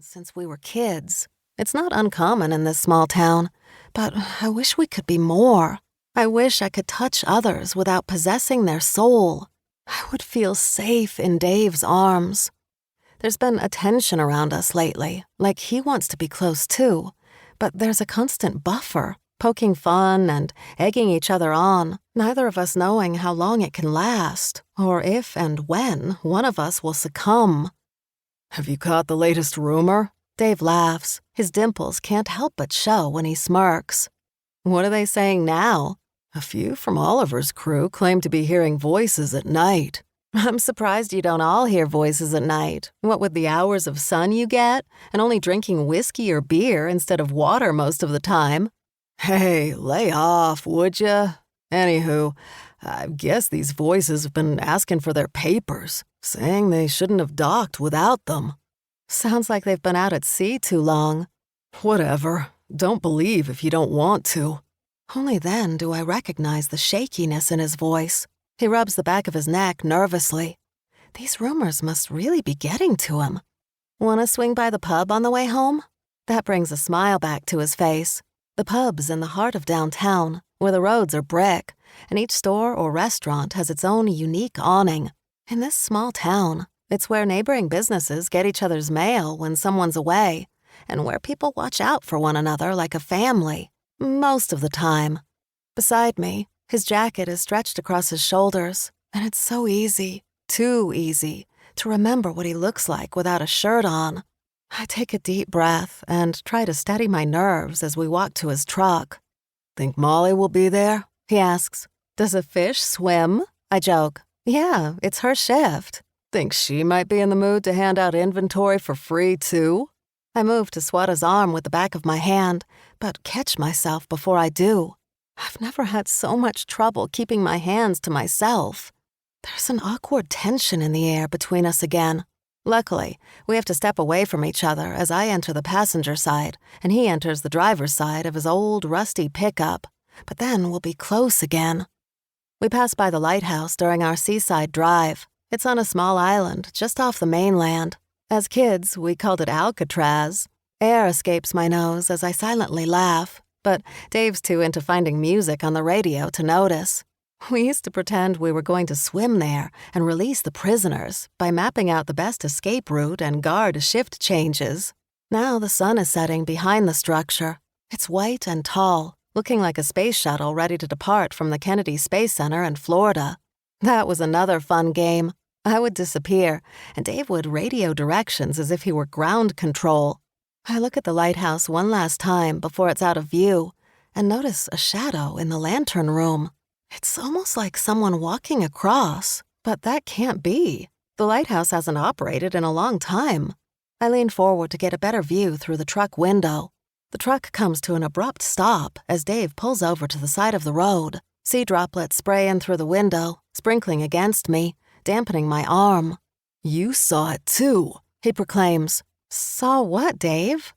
friends since we were kids. It's not uncommon in this small town, but I wish we could be more. I wish I could touch others without possessing their soul. I would feel safe in Dave's arms. There's been a tension around us lately, like he wants to be close too, but there's a constant buffer, poking fun and egging each other on, neither of us knowing how long it can last, or if and when one of us will succumb. Have you caught the latest rumor? Dave laughs. His dimples can't help but show when he smirks. What are they saying now? A few from Oliver's crew claim to be hearing voices at night. I'm surprised you don't all hear voices at night. What with the hours of sun you get, and only drinking whiskey or beer instead of water most of the time. Hey, lay off, would ya? Anywho, I guess these voices have been asking for their papers, saying they shouldn't have docked without them. Sounds like they've been out at sea too long. Whatever. Don't believe if you don't want to. Only then do I recognize the shakiness in his voice. He rubs the back of his neck nervously. These rumors must really be getting to him. Want to swing by the pub on the way home? That brings a smile back to his face. The pub's in the heart of downtown, where the roads are brick, and each store or restaurant has its own unique awning. In this small town, it's where neighboring businesses get each other's mail when someone's away, and where people watch out for one another like a family, most of the time. Beside me, his jacket is stretched across his shoulders, and it's so easy, too easy, to remember what he looks like without a shirt on. I take a deep breath and try to steady my nerves as we walk to his truck. Think Molly will be there? He asks. Does a fish swim? I joke. Yeah, it's her shift. Think she might be in the mood to hand out inventory for free, too? I move to swat his arm with the back of my hand, but catch myself before I do. I've never had so much trouble keeping my hands to myself. There's an awkward tension in the air between us again. Luckily, we have to step away from each other as I enter the passenger side and he enters the driver's side of his old, rusty pickup. But then we'll be close again. We pass by the lighthouse during our seaside drive. It's on a small island just off the mainland. As kids, we called it Alcatraz. Air escapes my nose as I silently laugh, but Dave's too into finding music on the radio to notice. We used to pretend we were going to swim there and release the prisoners by mapping out the best escape route and guard shift changes. Now the sun is setting behind the structure. It's white and tall, looking like a space shuttle ready to depart from the Kennedy Space Center in Florida. That was another fun game. I would disappear, and Dave would radio directions as if he were ground control. I look at the lighthouse one last time before it's out of view and notice a shadow in the lantern room. It's almost like someone walking across, but that can't be. The lighthouse hasn't operated in a long time. I lean forward to get a better view through the truck window. The truck comes to an abrupt stop as Dave pulls over to the side of the road. Sea droplets spray in through the window, sprinkling against me, dampening my arm. You saw it too, he proclaims. Saw what, Dave?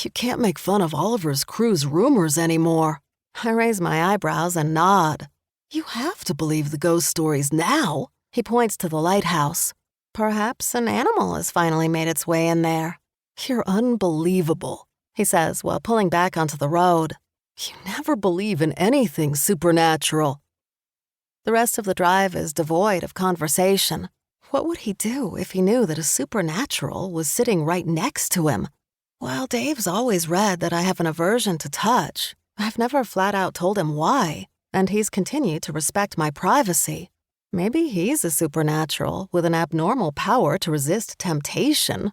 You can't make fun of Oliver's crew's rumors anymore. I raise my eyebrows and nod. You have to believe the ghost stories now. He points to the lighthouse. Perhaps an animal has finally made its way in there. You're unbelievable, he says while pulling back onto the road. You never believe in anything supernatural. The rest of the drive is devoid of conversation. What would he do if he knew that a supernatural was sitting right next to him? While Dave's always read that I have an aversion to touch, I've never flat out told him why, and he's continued to respect my privacy. Maybe he's a supernatural with an abnormal power to resist temptation.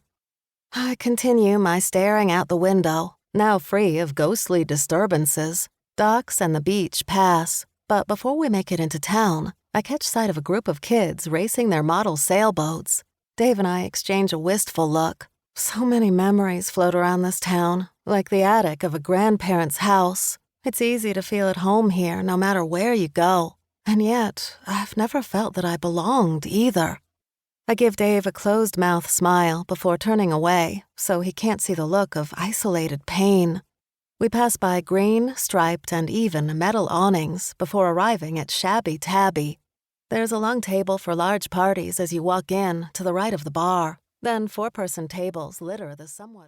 I continue my staring out the window, now free of ghostly disturbances. Docks and the beach pass, but before we make it into town, I catch sight of a group of kids racing their model sailboats. Dave and I exchange a wistful look. So many memories float around this town, like the attic of a grandparent's house. It's easy to feel at home here no matter where you go. And yet, I've never felt that I belonged either. I give Dave a closed-mouth smile before turning away so he can't see the look of isolated pain. We pass by green, striped, and even metal awnings before arriving at Shabby Tabby. There's a long table for large parties as you walk in to the right of the bar. Then 4-person tables litter the somewhat